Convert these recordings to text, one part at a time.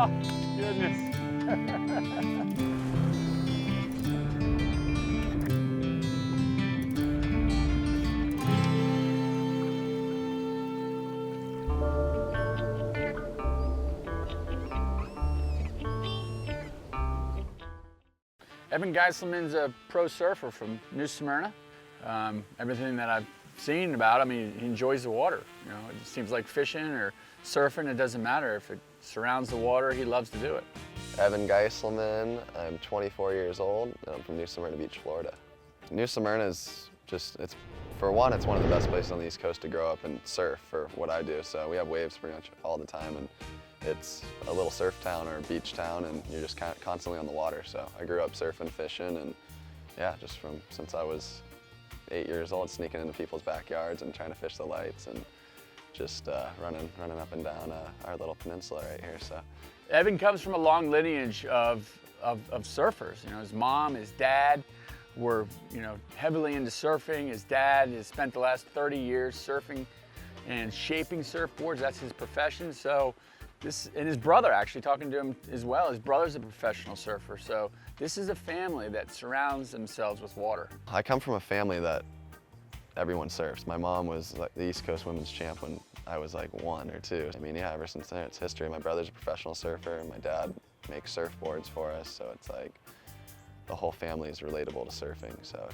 Oh, goodness. Evan Geiselman's a pro surfer from New Smyrna. Everything that I've seen about him, he enjoys the water. You know, it seems like fishing or surfing, it doesn't matter. If it surrounds the water, he loves to do it. Evan Geiselman, I'm 24 years old, and I'm from New Smyrna Beach, Florida. New Smyrna is just, for one, it's one of the best places on the East Coast to grow up and surf for what I do. So we have waves pretty much all the time, and it's a little surf town or beach town, and you're just constantly on the water. So I grew up surfing, fishing, and yeah, just since I was 8 years old, sneaking into people's backyards and trying to fish the lights and just running up and down our little peninsula right here. So Evan comes from a long lineage of surfers. You know, his mom, his dad were, you know, heavily into surfing. His dad has spent the last 30 years surfing and shaping surfboards. That's his profession. So and his brother, actually, talking to him as well, his brother's a professional surfer. So this is a family that surrounds themselves with water. I come from a family that everyone surfs. My mom was like the East Coast women's champ when I was like 1 or 2. I mean, yeah, ever since then it's history. My brother's a professional surfer, and my dad makes surfboards for us. So it's like the whole family is relatable to surfing. So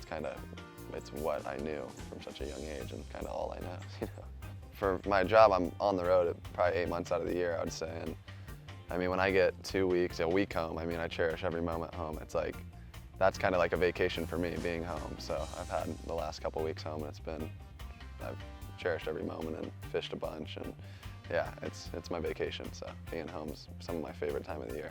it's what I knew from such a young age and kind of all I know, you know. For my job, I'm on the road probably 8 months out of the year, I would say. And I mean, when I get 2 weeks, a week home, I mean, I cherish every moment home. It's like, that's kind of like a vacation for me, being home. So I've had the last couple weeks home, and I've cherished every moment and fished a bunch. And yeah, it's my vacation. So being home is some of my favorite time of the year.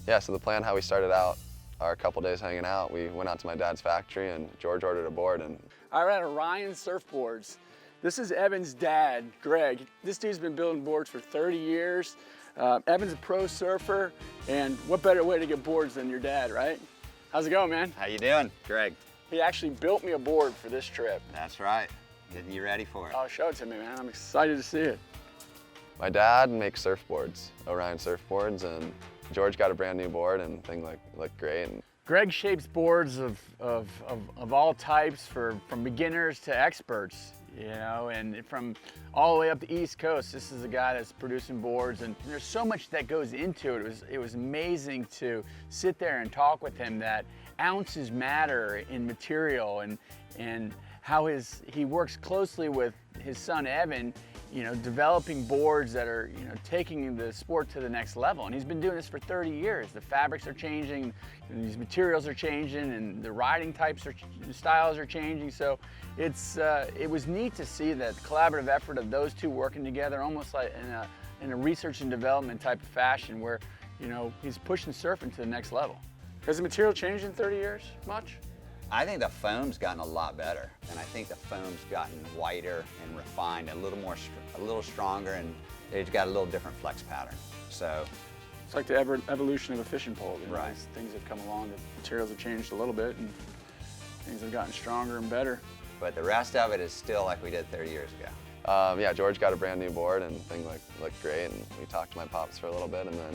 Yeah, so the plan, how we started out, our couple days hanging out, we went out to my dad's factory and George ordered a board. And I ran Orion Surfboards. This is Evan's dad, Greg. This dude's been building boards for 30 years. Evan's a pro surfer, and what better way to get boards than your dad, right? How's it going, man? How you doing, Greg? He actually built me a board for this trip. That's right. Getting you ready for it. Oh, show it to me, man. I'm excited to see it. My dad makes surfboards, Orion surfboards, and George got a brand new board and things look great. And Greg shapes boards of all types, from beginners to experts. You know, and from all the way up the East Coast, this is a guy that's producing boards, and there's so much that goes into it. It was amazing to sit there and talk with him that ounces matter in material, and how he works closely with his son Evan, you know, developing boards that are, you know, taking the sport to the next level. And he's been doing this for 30 years. The fabrics are changing, and these materials are changing, and the riding styles are changing. So it was neat to see that collaborative effort of those two working together, almost like in a research and development type of fashion, where, you know, he's pushing surfing to the next level. Has the material changed in 30 years much? I think the foam's gotten a lot better, and I think the foam's gotten whiter and refined, a little stronger, and it's got a little different flex pattern. So it's like the evolution of a fishing pole. You know? Right. As things have come along, the materials have changed a little bit, and things have gotten stronger and better. But the rest of it is still like we did 30 years ago. yeah, George got a brand new board and things looked great, and we talked to my pops for a little bit, and then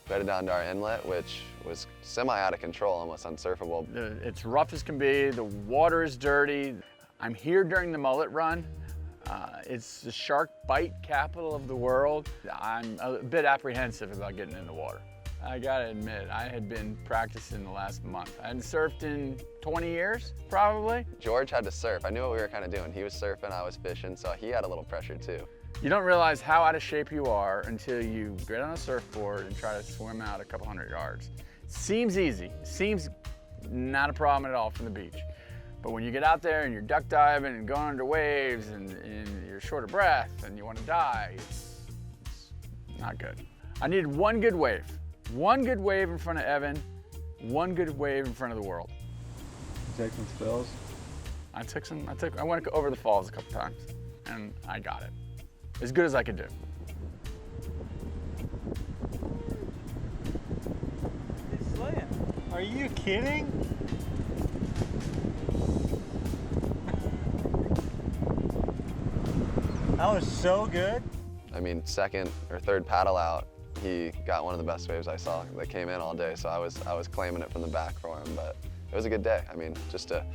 we headed down to our inlet, which was semi out of control, almost unsurfable. It's rough as can be, the water is dirty. I'm here during the mullet run. It's the shark bite capital of the world. I'm a bit apprehensive about getting in the water. I gotta admit, I had been practicing the last month. I hadn't surfed in 20 years, probably. George had to surf. I knew what we were kind of doing. He was surfing, I was fishing, so he had a little pressure too. You don't realize how out of shape you are until you get on a surfboard and try to swim out a couple hundred yards. Seems easy, seems not a problem at all from the beach. But when you get out there and you're duck diving and going under waves and you're short of breath and you want to die, it's not good. I needed one good wave. One good wave in front of Evan, one good wave in front of the world. You take some spills? I went over the falls a couple times and I got it. As good as I could do. It's slaying. Are you kidding? That was so good. I mean, second or third paddle out, he got one of the best waves I saw that came in all day, so I was claiming it from the back for him, but it was a good day. I mean, just to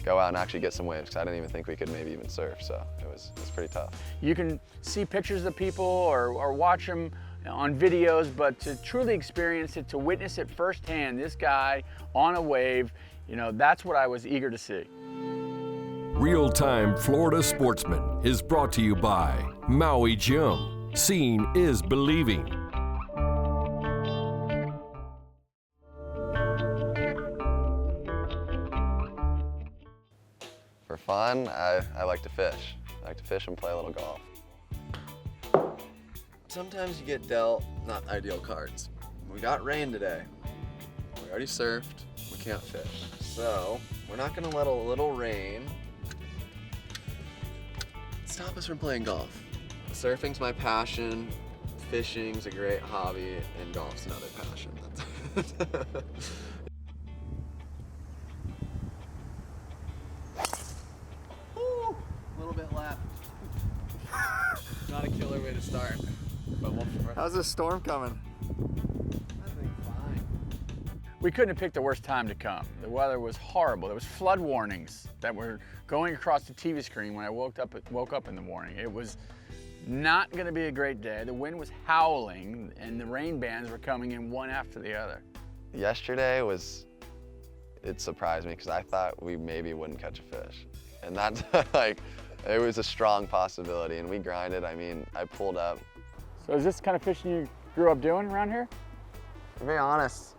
go out and actually get some waves, because I didn't even think we could maybe even surf, so it was pretty tough. You can see pictures of people or watch them on videos, but to truly experience it, to witness it firsthand, this guy on a wave, you know, that's what I was eager to see. Real-Time Florida Sportsman is brought to you by Maui Gym. Seeing is believing. For fun, I like to fish. I like to fish and play a little golf. Sometimes you get dealt not ideal cards. We got rain today. We already surfed, we can't fish. So, we're not gonna let a little rain stop us from playing golf. Surfing's my passion, fishing's a great hobby, and golf's another passion. Ooh, a little bit left. Not a killer way to start, but we'll. How's this storm coming? I think fine. We couldn't have picked the worst time to come. The weather was horrible. There was flood warnings that were going across the TV screen when I woke up in the morning. It was not going to be a great day. The wind was howling and the rain bands were coming in one after the other. Yesterday it surprised me because I thought we maybe wouldn't catch a fish. And that's like, it was a strong possibility and we grinded. I mean, I pulled up. So is this the kind of fishing you grew up doing around here? To be honest,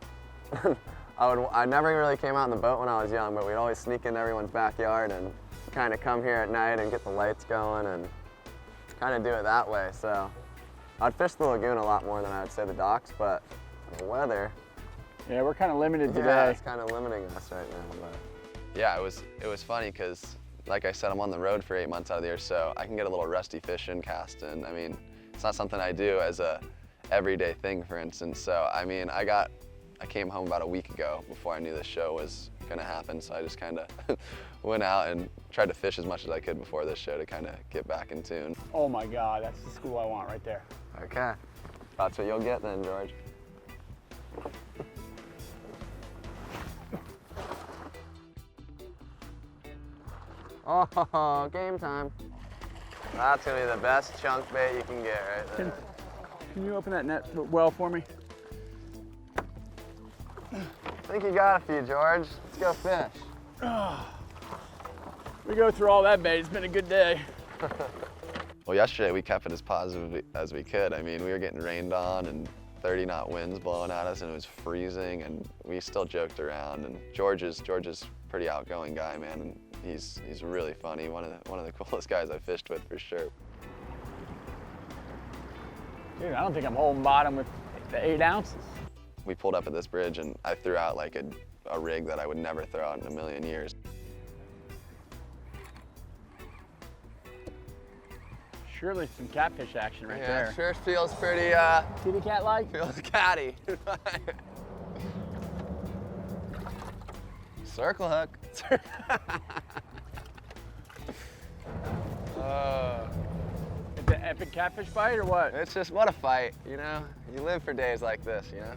I never really came out in the boat when I was young, but we'd always sneak into everyone's backyard and kind of come here at night and get the lights going and kind of do it that way. So I'd fish the lagoon a lot more than I would say the docks, but the weather. Yeah, we're kind of limited today. Yeah, it's kind of limiting us right now. But yeah, it was funny because, like I said, I'm on the road for 8 months out of the year, so I can get a little rusty fishing, casting. I mean, it's not something I do as a everyday thing, for instance. So I mean, I came home about a week ago before I knew this show was gonna happen, so I just kind of went out and tried to fish as much as I could before this show to kind of get back in tune. Oh my God, that's the school I want right there. Okay, that's what you'll get then, George. Oh, game time. That's gonna be the best chunk bait you can get right there. Can you open that net well for me? I think you got a few, George. Let's go fish. We go through all that bait. It's been a good day. Well, yesterday we kept it as positive as we could. I mean, we were getting rained on and 30-knot winds blowing at us, and it was freezing, and we still joked around. And George is pretty outgoing guy, man, and he's really funny. One of the coolest guys I've fished with for sure. Dude, I don't think I'm holding bottom with the 8 ounces. We pulled up at this bridge and I threw out like a rig that I would never throw out in a million years. Surely some catfish action right Yeah, there. sure feels pretty, Kitty cat-like? feels catty. Circle hook. It's an epic catfish bite or what? It's just, what a fight, you know? You live for days like this, you know?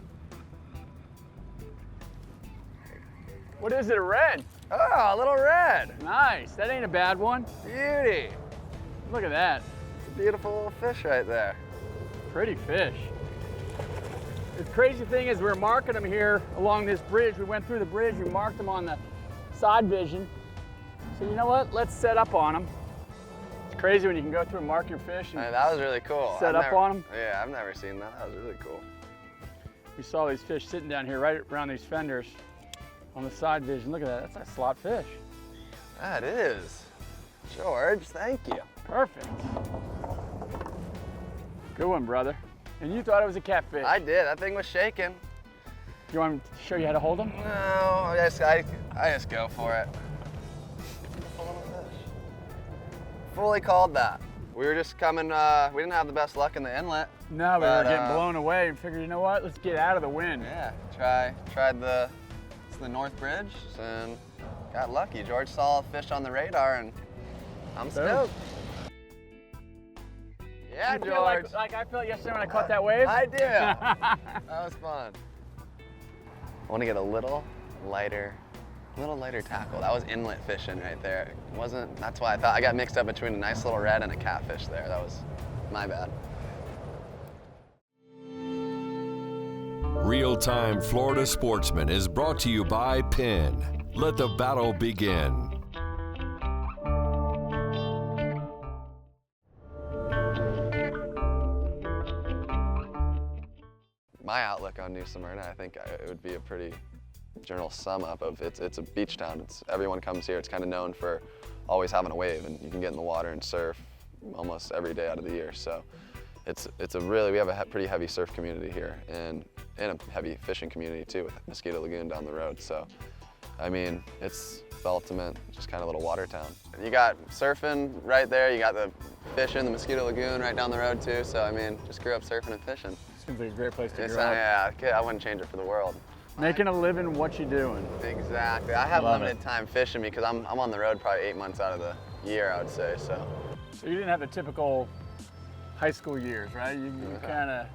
What is it, a red? Oh, a little red. Nice, that ain't a bad one. Beauty. Look at that. It's a beautiful little fish right there. Pretty fish. The crazy thing is we're marking them here along this bridge. We went through the bridge, we marked them on the side vision. So you know what, let's set up on them. It's crazy when you can go through and mark your fish and That was really cool. set up on them. Yeah, I've never seen that. That was really cool. We saw these fish sitting down here right around these fenders on the side vision. Look at that, that's a slot fish. That is. George, thank you. Perfect. Good one, brother. And you thought it was a catfish. I did. That thing was shaking. You want me to show you how to hold them? No, I just go for it. Fully called that. We were just coming, we didn't have the best luck in the inlet. No, we were getting blown away and figured, you know what, let's get out of the wind. Yeah, tried the North Bridge and got lucky. George saw a fish on the radar and I'm stoked. Yeah, You George. feel like I felt yesterday when I caught that wave? I do. That was fun. I want to get a little lighter tackle. That was inlet fishing right there. It wasn't, that's why I thought I got mixed up between a nice little red and a catfish there. That was my bad. Real-Time Florida Sportsman is brought to you by PENN. Let the battle begin. My outlook on New Smyrna, I think it would be a pretty general sum up of it's a beach town. Everyone comes here. It's kind of known for always having a wave, and you can get in the water and surf almost every day out of the year. So we have a pretty heavy surf community here, and a heavy fishing community too, with Mosquito Lagoon down the road. So I mean, it's the ultimate just kind of little water town. You got surfing right there. You got the fishing, the Mosquito Lagoon right down the road too. So I mean, just grew up surfing and fishing. Seems like a great place to grow Yeah, up. I wouldn't change it for the world. Making a living what you doing. Exactly. I have Love limited time fishing because I'm on the road probably 8 months out of the year, I would say. So So you didn't have the typical high school years, right? You kind of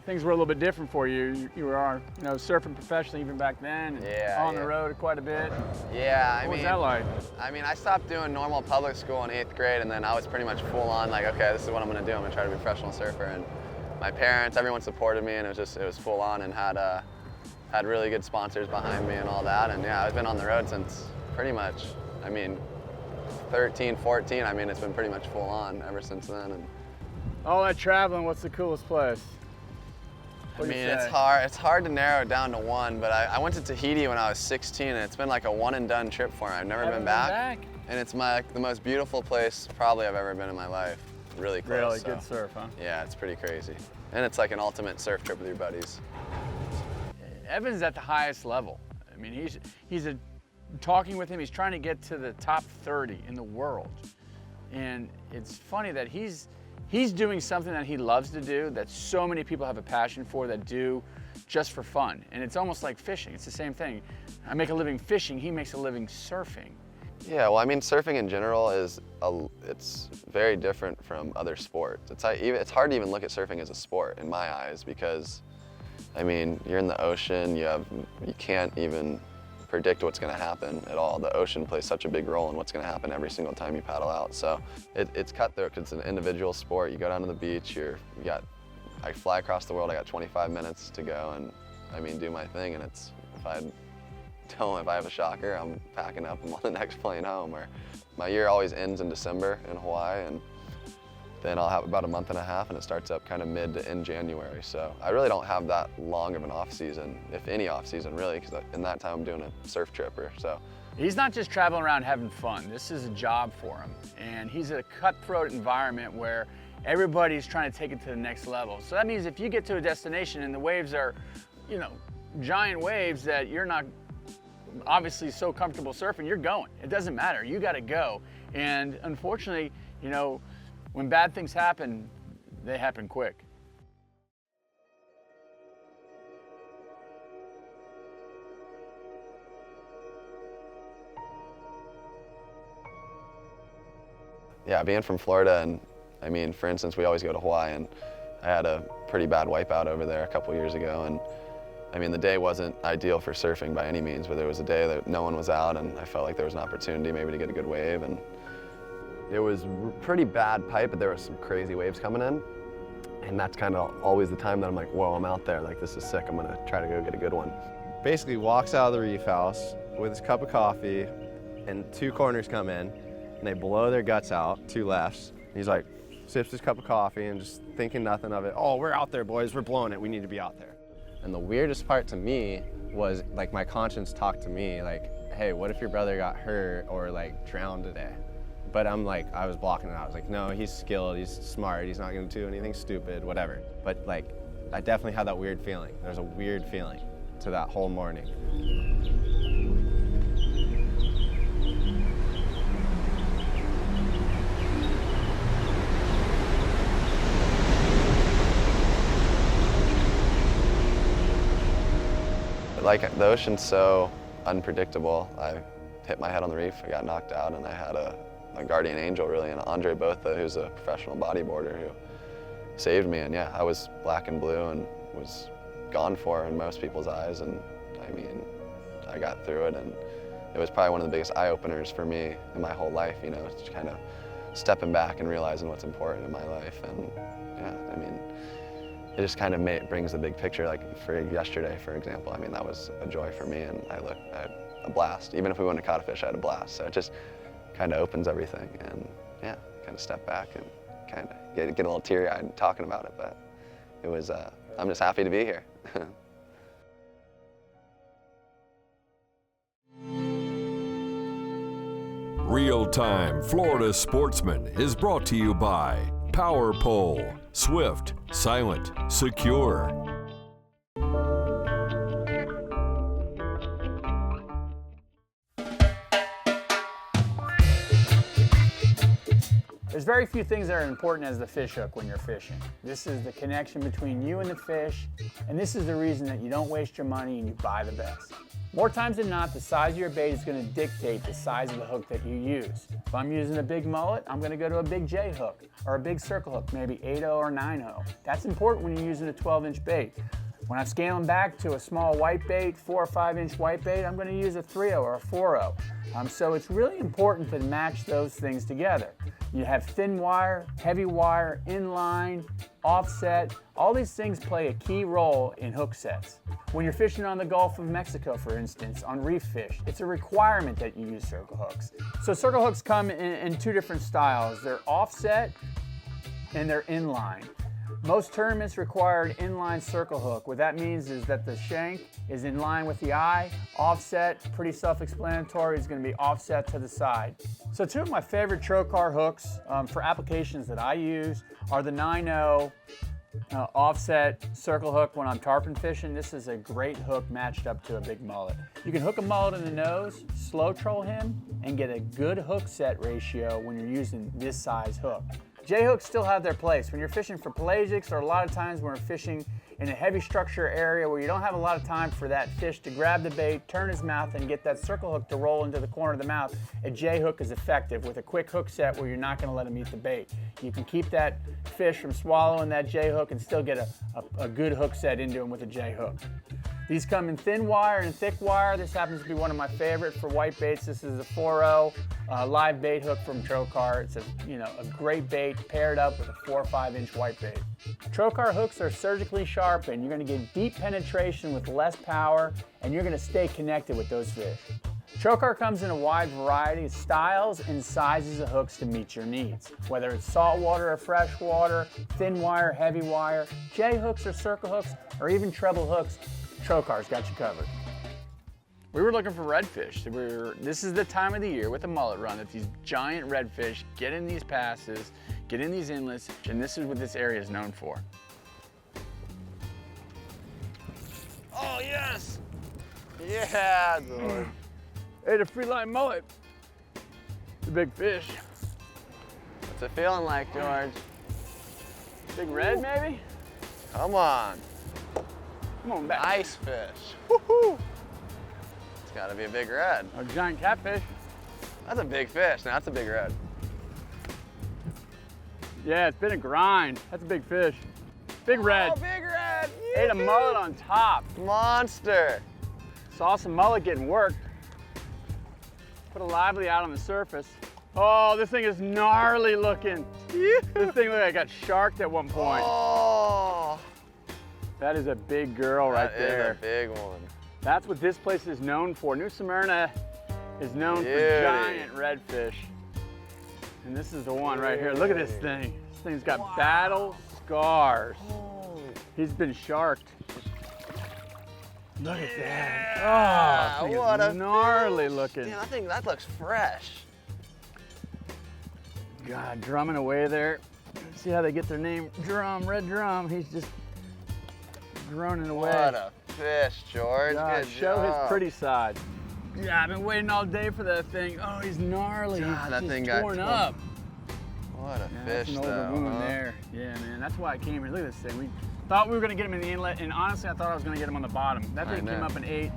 things were a little bit different for you. You were, surfing professionally even back then. And on the road quite a bit. Yeah, What was that like? I mean, I stopped doing normal public school in 8th grade, and then I was pretty much full on like, okay, this is what I'm going to do. I'm going to try to be a professional surfer. And my parents, everyone supported me, and it was full on, and had really good sponsors behind me and all that. And yeah, I've been on the road since pretty much, 13, 14. I mean, it's been pretty much full on ever since then. And All that traveling, what's the coolest place? It's hard to narrow it down to one, but I went to Tahiti when I was 16, and it's been like a one and done trip for me. I've never been back. And it's the most beautiful place probably I've ever been in my life. Really close. Really good surf, huh? Yeah, it's pretty crazy. And it's like an ultimate surf trip with your buddies. Evan's at the highest level. I mean, talking with him, he's trying to get to the top 30 in the world. And it's funny that he's doing something that he loves to do, that so many people have a passion for, that do just for fun. And it's almost like fishing. It's the same thing. I make a living fishing, he makes a living surfing. Yeah, well, I mean, surfing in general it's very different from other sports. It's hard to even look at surfing as a sport in my eyes because, I mean, you're in the ocean, you can't even predict what's going to happen at all. The ocean plays such a big role in what's going to happen every single time you paddle out. So it's cutthroat because it's an individual sport. You go down to the beach, I fly across the world, I got 25 minutes to go and do my thing, and if I have a shocker, I'm packing up, I'm on the next plane home. Or my year always ends in December in Hawaii, and then I'll have about a month and a half, and it starts up kind of mid to end January. So I really don't have that long of an off season, if any off season really, because in that time I'm doing a surf tripper. So He's not just traveling around having fun. This is a job for him. And he's in a cutthroat environment where everybody's trying to take it to the next level. So that means if you get to a destination and the waves are, giant waves that you're not obviously so comfortable surfing, you're going. It doesn't matter, you gotta go. And unfortunately, when bad things happen, they happen quick. Yeah, being from Florida, and for instance, we always go to Hawaii, and I had a pretty bad wipeout over there a couple years ago, and the day wasn't ideal for surfing by any means, but there was a day that no one was out, and I felt like there was an opportunity maybe to get a good wave, and it was pretty bad pipe, but there was some crazy waves coming in, and that's kind of always the time that I'm like, whoa, I'm out there, like this is sick, I'm gonna try to go get a good one. Basically walks out of the reef house with his cup of coffee, and two corners come in, and they blow their guts out, two lefts. He's like, sips his cup of coffee and just thinking nothing of it. Oh, we're out there, boys, we're blowing it, we need to be out there. And the weirdest part to me was like my conscience talked to me like, hey, what if your brother got hurt or like drowned today? But I was blocking it out. I was like, no, he's skilled, he's smart, he's not gonna do anything stupid, whatever. But like, I definitely had that weird feeling. There's a weird feeling to that whole morning. Like, the ocean's so unpredictable. I hit my head on the reef, I got knocked out, and I had a guardian angel really, and Andre Botha, who's a professional bodyboarder, who saved me. And yeah, I was black and blue and was gone for in most people's eyes. And I mean, I got through it, and it was probably one of the biggest eye-openers for me in my whole life, you know, just kind of stepping back and realizing what's important in my life. And yeah, I mean, it just kind of brings the big picture. Like for yesterday, for example, I mean, that was a joy for me, and I had a blast. Even if we wouldn't have caught a fish, I had a blast. So it just kind of opens everything, and yeah, kind of step back and kind of get a little teary-eyed talking about it. But it was, I'm just happy to be here. Real-Time Florida Sportsman is brought to you by Power Pole, swift, silent, secure. There's very few things that are important as the fish hook when you're fishing. This is the connection between you and the fish, and this is the reason that you don't waste your money and you buy the best. More times than not, the size of your bait is going to dictate the size of the hook that you use. If I'm using a big mullet, I'm going to go to a big J hook or a big circle hook, maybe 8-0 or 9-0. That's important when you're using a 12-inch bait. When I'm scaling back to a small white bait, 4 or 5-inch white bait, I'm going to use a 3-0 or a 4-0. So it's really important to match those things together. You have thin wire, heavy wire, inline, offset. All these things play a key role in hook sets. When you're fishing on the Gulf of Mexico, for instance, on reef fish, it's a requirement that you use circle hooks. So circle hooks come in two different styles. They're offset and they're inline. Most tournaments require an inline circle hook. What that means is that the shank is in line with the eye. Offset, pretty self-explanatory, is going to be offset to the side. So two of my favorite trocar hooks for applications that I use are the 9-0 offset circle hook when I'm tarpon fishing. This is a great hook matched up to a big mullet. You can hook a mullet in the nose, slow troll him, and get a good hook set ratio when you're using this size hook. J-hooks still have their place. When you're fishing for pelagics, or a lot of times when we're fishing in a heavy structure area where you don't have a lot of time for that fish to grab the bait, turn his mouth, and get that circle hook to roll into the corner of the mouth, a J-hook is effective with a quick hook set where you're not going to let him eat the bait. You can keep that fish from swallowing that J-hook and still get a good hook set into him with a J-hook. These come in thin wire and thick wire. This happens to be one of my favorite for white baits. This is a 4-0 live bait hook from Trocar. It's a great bait paired up with a 4 or 5-inch white bait. Trocar hooks are surgically sharpened. You're going to get deep penetration with less power, and you're going to stay connected with those fish. Trocar comes in a wide variety of styles and sizes of hooks to meet your needs. Whether it's saltwater or freshwater, thin wire, heavy wire, J hooks or circle hooks, or even treble hooks, Trocar's got you covered. We were looking for redfish. This is the time of the year with the mullet run that these giant redfish get in these passes, get in these inlets, and this is what this area is known for. Oh, yes! Yeah, Lord. Hey, the free line mullet. It's a big fish. What's it feeling like, George? Big red, maybe? Come on. Come on back. Nice fish. Woohoo! It's gotta be a big red. A giant catfish. That's a big fish. Now that's a big red. Yeah, it's been a grind. That's a big fish. Big red. Oh, big red! Ate a mullet on top. Monster! Saw some mullet getting worked. Put a lively out on the surface. Oh, this thing is gnarly looking. This thing looked like it got sharked at one point. Oh! That is a big girl right there. That is a big one. That's what this place is known for. New Smyrna is known Beauty. for giant redfish. And this is the one right here. Look at this thing. This thing's got battle scars. He's been sharked. Look at that. Oh, what a gnarly looking. Damn, I think that looks fresh. God, drumming away there. See how they get their name? Drum, red drum. He's just droning away. What a fish, George. God, Good show job. his pretty side. Yeah, I've been waiting all day for that thing. Oh, he's gnarly. God, He's that just thing got torn up. What a Yeah, that's fish, an older though. wound Huh? there. Yeah, man, that's why I came here. Look at this thing. We thought we were gonna get him in the inlet, and honestly, I thought I was gonna get him on the bottom. That I thing came know. up and ate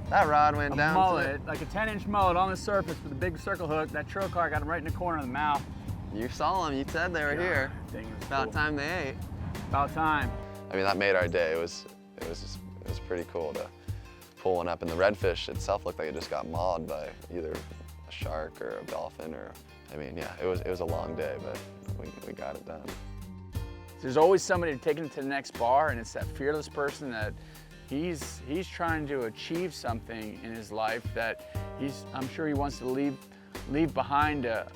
That rod went a down. mullet, like a 10-inch mullet on the surface with a big circle hook. That trocar got him right in the corner of the mouth. You saw them. You said they were here. Thing is About cool. time they ate. About time. I mean, that made our day. It was pretty cool to pull one up, and the redfish itself looked like it just got mauled by either a shark or a dolphin, or I mean, yeah, it was a long day, but we got it done. There's always somebody taking it to the next bar, and it's that fearless person that he's trying to achieve something in his life that I'm sure he wants to leave behind a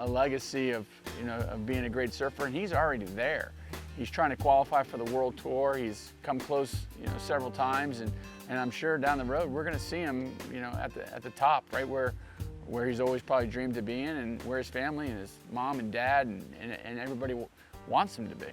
legacy of, you know, of being a great surfer, and he's already there. He's trying to qualify for the World Tour. He's come close, you know, several times, and I'm sure down the road we're going to see him, you know, at the top, right where he's always probably dreamed of being, and where his family and his mom and dad and everybody wants him to be.